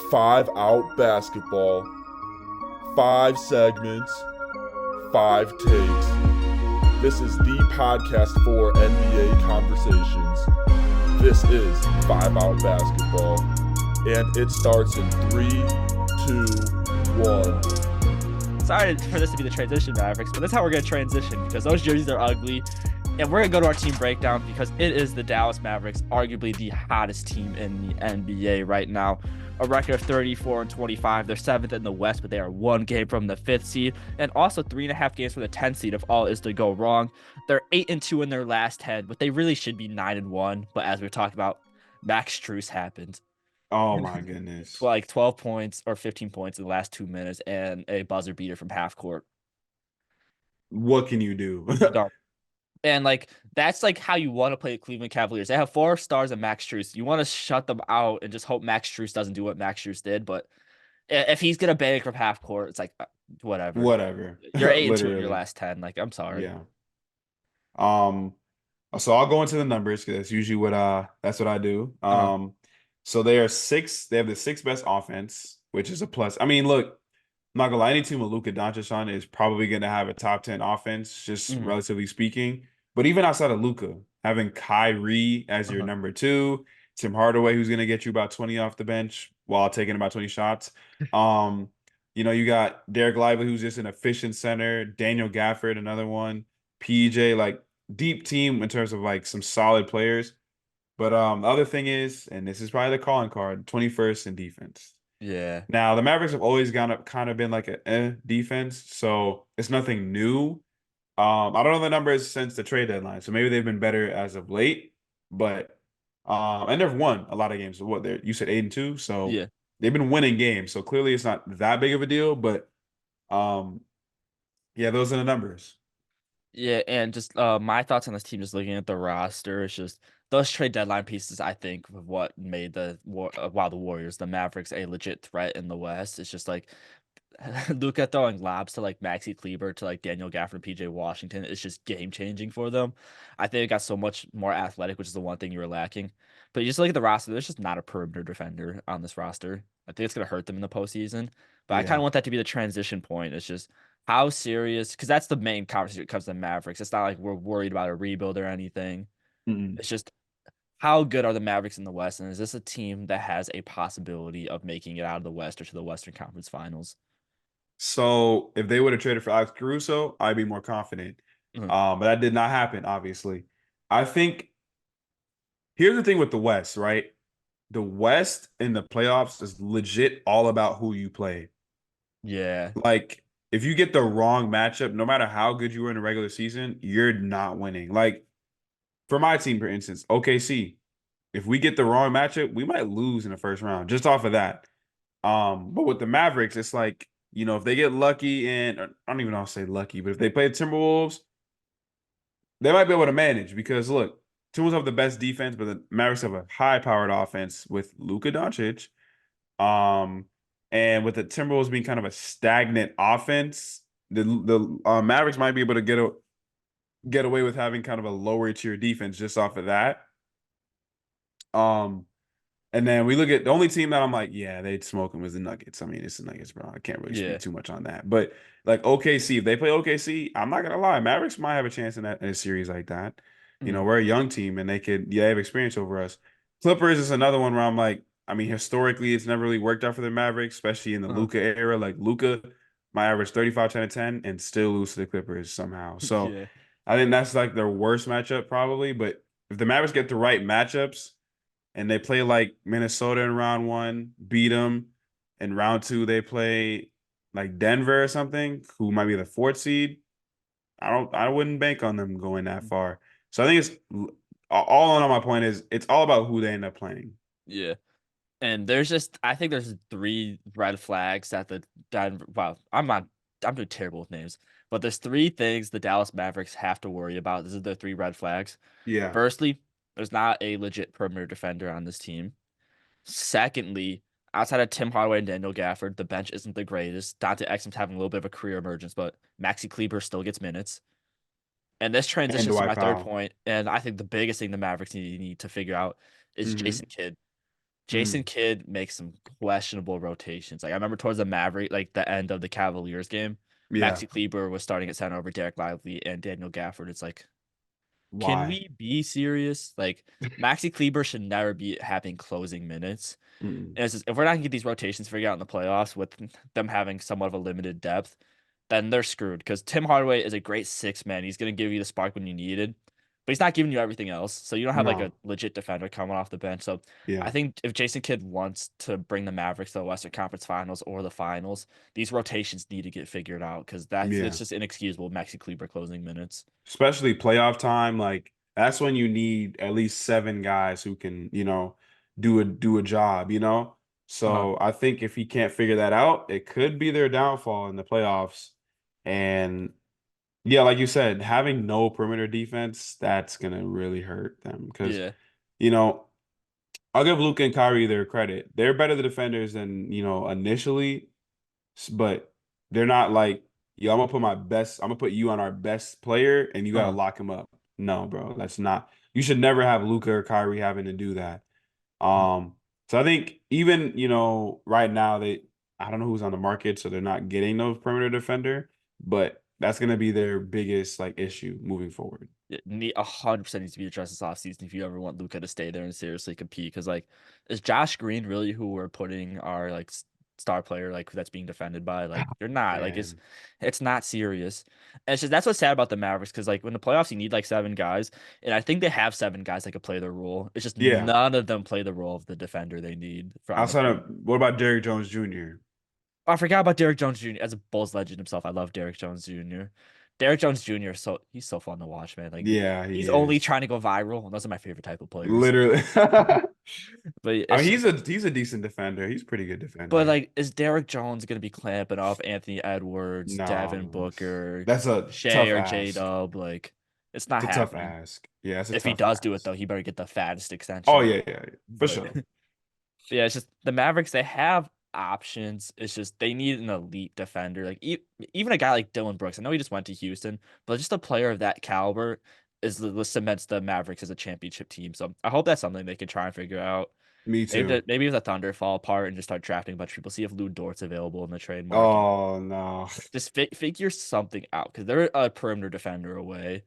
Five Out Basketball, five segments, five takes. This is the podcast for NBA conversations. This is Five Out Basketball, and it starts in 3, 2, 1. Sorry for this to be the transition, Mavericks, but that's how we're going to transition because those jerseys are ugly. And we're going to go to our team breakdown because it is the Dallas Mavericks, arguably the hottest team in the NBA right now. A record of 34-25. They're 7th in the West, but they are one game from the 5th seed and also 3.5 games from the 10th seed if all is to go wrong. They're 8-2 in their last 10, but they really should be 9-1. But as we talked about, Max Strus happened. Oh my goodness. Like 12 points or 15 points in the last 2 minutes and a buzzer beater from half court. What can you do? And like that's like how you want to play the Cleveland Cavaliers. They have 4 stars and Max Strus. You want to shut them out and just hope Max Strus doesn't do what Max Strus did. But if he's gonna bang from half court, it's like whatever. Whatever. You're 8-2 in your last 10. Like I'm sorry. Yeah. So I'll go into the numbers because that's usually what I do. So they are 6. They have the 6th best offense, which is a plus. I mean, look, I'm not gonna lie, any team with Luka Doncic on is probably gonna have a top 10 offense, just relatively speaking. But even outside of Luka, having Kyrie as your number 2, Tim Hardaway, who's gonna get you about 20 off the bench while taking about 20 shots. You got Derek Lively, who's just an efficient center, Daniel Gafford, another one, PJ, like deep team in terms of like some solid players. But the other thing is, and this is probably the calling card, 21st in defense. Yeah. Now, the Mavericks have always kind of been like a defense, so it's nothing new. I don't know the numbers since the trade deadline, so maybe they've been better as of late. But and they've won a lot of games. So what you said 8-2, so Yeah. they've been winning games. So clearly, it's not that big of a deal. But yeah, those are the numbers. Yeah, and just my thoughts on this team, just looking at the roster, it's just those trade deadline pieces, I think, of what made the Warriors, the Mavericks, a legit threat in the West. It's just like Luka throwing lobs to like Maxi Kleber to like Daniel Gafford, PJ Washington. It's just game changing for them. I think it got so much more athletic, which is the one thing you were lacking. But you just look at the roster, there's just not a perimeter defender on this roster. I think it's gonna hurt them in the postseason. But I kind Yeah. of want that to be the transition point. It's just how serious, because that's the main conversation when it comes to the Mavericks. It's not like we're worried about a rebuild or anything. Mm-mm. It's just how good are the Mavericks in the West, and is this a team that has a possibility of making it out of the West or to the Western Conference Finals? So if they would have traded for Alex Caruso, I'd be more confident. Mhm. But that did not happen, obviously. I think here's the thing with the West, right? The West in the playoffs is legit all about who you play. Yeah. Like, if you get the wrong matchup, no matter how good you were in the regular season, you're not winning. Like, for my team, for instance, OKC, if we get the wrong matchup, we might lose in the first round just off of that. But with the Mavericks, it's like, if they get lucky and I don't even know how to say lucky, but if they play the Timberwolves, they might be able to manage because look, Timberwolves have the best defense, but the Mavericks have a high-powered offense with Luka Doncic. And with the Timberwolves being kind of a stagnant offense, the Mavericks might be able to get away with having kind of a lower tier defense just off of that. And then we look at the only team that I'm like, yeah, they'd smoke them is the Nuggets. I mean, it's the Nuggets, bro. I can't really speak too much on that. But like OKC, if they play OKC, I'm not gonna lie, Mavericks might have a chance in a series like that. We're a young team and they have experience over us. Clippers is another one where I'm like, I mean, historically, it's never really worked out for the Mavericks, especially in the Luka era. Like Luka might average 35, 10, and 10 and still lose to the Clippers somehow. So Yeah. I think that's like their worst matchup probably. But if the Mavericks get the right matchups and they play like Minnesota in round 1, beat them. In round 2, they play like Denver or something, who might be the 4th seed. I wouldn't bank on them going that far. So I think it's all in all. My point is, it's all about who they end up playing. Yeah. And I think there's 3 red flags that the Denver, wow, I'm doing terrible with names, but there's 3 things the Dallas Mavericks have to worry about. These are the 3 red flags. Yeah. Firstly, there's not a legit perimeter defender on this team. Secondly, outside of Tim Hardaway and Daniel Gafford, the bench isn't the greatest. Dante Exum's having a little bit of a career emergence, but Maxi Kleber still gets minutes. And this And transitions to Dwight my third Powell. point, and I think the biggest thing the Mavericks need to figure out is Jason Kidd. Jason Kidd makes some questionable rotations. Like I remember towards the Maverick, like the end of the Cavaliers game, Yeah. Maxi Kleber was starting at center over Derek Lively and Daniel Gafford. It's like, can Why? we be serious? Like Maxi Kleber should never be having closing minutes. Mm-mm. And it's just, if we're not gonna get these rotations figured out in the playoffs with them having somewhat of a limited depth, then they're screwed. Because Tim Hardaway is a great 6 man. He's gonna give you the spark when you need it, but he's not giving you everything else. So you don't have like a No. legit defender coming off the bench. So I Yeah. think if Jason Kidd wants to bring the Mavericks to the Western Conference Finals or the Finals, these rotations need to get figured out because Yeah. it's just inexcusable. Maxi Kleber closing minutes. Especially playoff time, like that's when you need at least 7 guys who can, do a job, Uh-huh. So I think if he can't figure that out, it could be their downfall in the playoffs. And yeah, like you said, having no perimeter defense, that's gonna really hurt them because, Yeah. you know, I'll give Luka and Kyrie their credit. They're better the defenders than, initially, but they're not like, yo, I'm gonna put you on our best player and you gotta Uh-huh. lock him up. No, bro, that's not. You should never have Luka or Kyrie having to do that. So I think even, right now I don't know who's on the market, so they're not getting those perimeter defender, but that's gonna be their biggest like issue moving forward. It 100% needs to be addressed this offseason if you ever want Luca to stay there and seriously compete. Because like, is Josh Green really who we're putting our like star player like that's being defended by? Like, they're not. Like, Man. it's not serious. And it's just that's what's sad about the Mavericks. Because like when the playoffs, you need like 7 guys, and I think they have 7 guys that could play their role. It's just Yeah. none of them play the role of the defender they need for on the Outside perimeter. of what about Derrick Jones Jr.? I forgot about Derrick Jones Jr. as a Bulls legend himself. I love Derrick Jones Jr. Derrick Jones Jr. He's so fun to watch, man. Like Yeah, he he's only is. trying to go viral, and those are my favorite type of players. Literally. I But mean, it's he's a decent defender. He's a pretty good but defender. like, is Derrick Jones gonna be clamping off Anthony Edwards, Devin No, Booker, that's a Shea tough or J ask. Dub? Like, it's not It's a tough happening. ask. Yeah, it's a If he tough does do it ask. though, he better get the fattest Oh extension. yeah, yeah, yeah, for But sure. yeah, it's just the Mavericks. They have options. It's just they need an elite defender. Like even a guy like Dylan Brooks. I know he just went to Houston, but just a player of that caliber cements the Mavericks as a championship team. So I hope that's something they can try and figure out. Me too. Maybe if the Thunder fall apart and just start drafting a bunch of people, see if Lou Dort's available in the trade market. Oh no. Just figure something out because they're a perimeter defender away.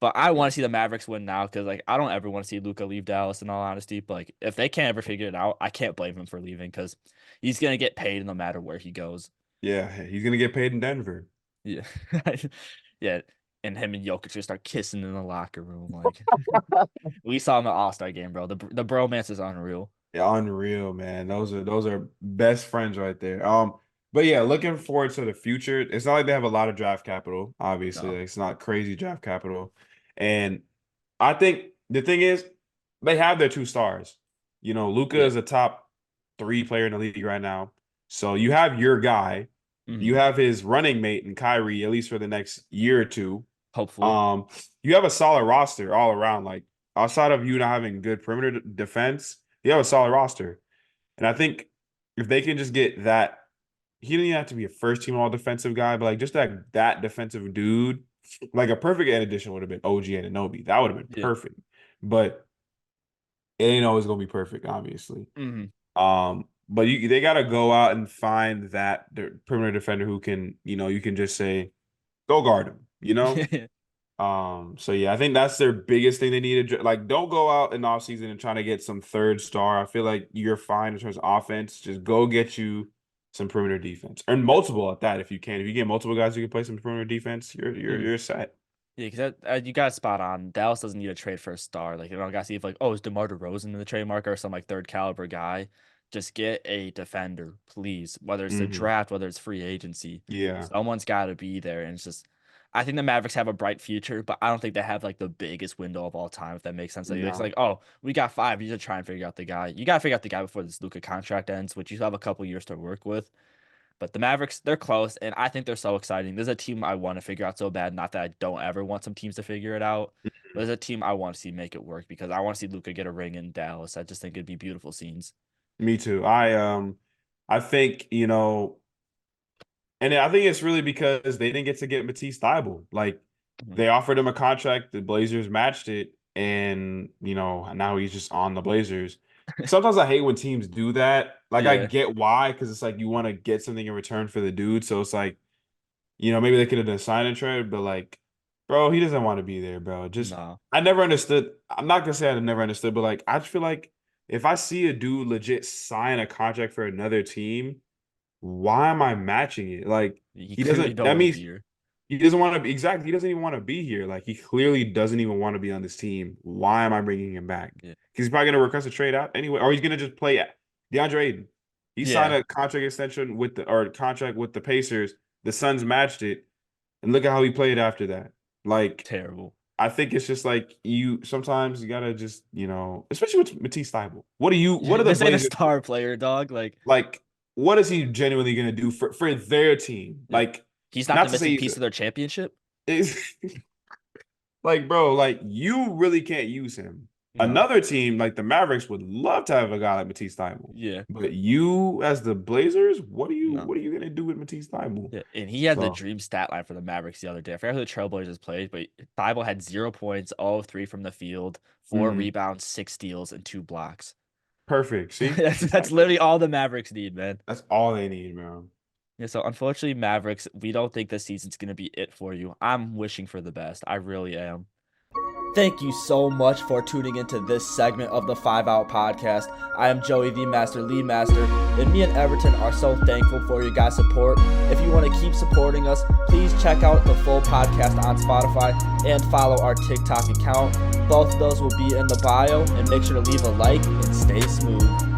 But I want to see the Mavericks win now because like I don't ever want to see Luca leave Dallas in all honesty. But like if they can't ever figure it out, I can't blame him for leaving because he's gonna get paid no matter where he goes. Yeah, he's gonna get paid in Denver. Yeah, yeah. And him and Jokic just start kissing in the locker room. Like we saw in the All-Star game, bro. The bromance is unreal. Yeah, unreal, man. Those are best friends right there. But yeah, looking forward to the future. It's not like they have a lot of draft capital, obviously. No. Like, it's not crazy draft capital. And I think the thing is, they have their 2 stars. Luca Yeah. is a top 3 player in the league right now. So you have your guy, you Mhm. have his running mate in Kyrie, at least for the next year or two. Hopefully. You have a solid roster all around. Like outside of you not having good perimeter defense, you have a solid roster. And I think if they can just get that, he didn't even have to be a first team all defensive guy, but like just that defensive dude, like a perfect addition would have been OG Anunoby. That would have been Yeah. perfect. But it ain't always gonna be perfect, obviously. Hmm. But they gotta go out and find that perimeter defender who can, you can just say, go guard him. So yeah, I think that's their biggest thing they need to like. Don't go out in the offseason and trying to get some 3rd star. I feel like you're fine in terms of offense. Just go get you some perimeter defense and multiple at that if you can. If you get multiple guys who can play some perimeter defense, you're set. Yeah, because you got it spot on. Dallas doesn't need a trade for a star. Like, you don't got to see if, like, oh, is DeMar DeRozan in the trade market or some, like, third caliber guy? Just get a defender, please. Whether it's the Hmm. draft, whether it's free agency. Yeah. Someone's got to be there. And it's just, I think the Mavericks have a bright future, but I don't think they have, like, the biggest window of all time, if that makes sense. Like, it's No. like, oh, we got 5. You just try and figure out the guy. You got to figure out the guy before this Luka contract ends, which you have a couple years to work with. But the Mavericks, they're close, and I think they're so exciting. There's a team I want to figure out so bad. Not that I don't ever want some teams to figure it out, but there's a team I want to see make it work because I want to see Luca get a ring in Dallas. I just think it'd be beautiful scenes. Me too. I think, and I think it's really because they didn't get to get Matisse Thybulle. Like Mhm. they offered him a contract, the Blazers matched it, and now he's just on the Blazers. sometimes I hate when teams do that. Like I Yeah, get why, because it's like you want to get something in return for the dude. So it's like, maybe they could have done sign and trade, but like, bro, he doesn't want to be there, bro. Just no, I never understood. I'm not gonna say I never understood, but like I just feel like if I see a dude legit sign a contract for another team, why am I matching it? Like he he clearly doesn't. don't That want to means be here. he doesn't want to be exactly. He doesn't even want to be here. Like he clearly doesn't even want to be on this team. Why am I bringing him back? Yeah, Because he's probably gonna request a trade out anyway, or he's gonna just play DeAndre Ayton. He signed yeah, a contract extension contract with the Pacers. The Suns matched it, and look at how he played after that. Like terrible. I think it's just like sometimes you gotta just especially with Matisse Thybulle. What are the This ain't a Blazers star player, dog. Like, like? What is he genuinely gonna do for their team? yeah. Like, He's not not the to say missing he's piece of their championship. is like, bro, like you really can't use him. No. Another team like the Mavericks would love to have a guy like Matisse Thybulle, Yeah. but you as the Blazers, what are you No. what are you gonna do with Matisse Thybulle? Yeah. And he had the So dream stat line for the Mavericks the other day. I forgot who the Trailblazers played, but Thibault had 0 points, all of 3 from the field, 4 mhm, rebounds, 6 steals, and 2 blocks. perfect. See, That's literally all the Mavericks need, man. that's all they need, man. Yeah, so unfortunately, Mavericks, we don't think this season's gonna be it for you. I'm wishing for the best. I really am. Thank you so much for tuning into this segment of the 5 Out Podcast. I am Joey LeMaster, and me and Everton are so thankful for your guys' support. If you want to keep supporting us, please check out the full podcast on Spotify and follow our TikTok account. Both of those will be in the bio, and make sure to leave a like and stay smooth.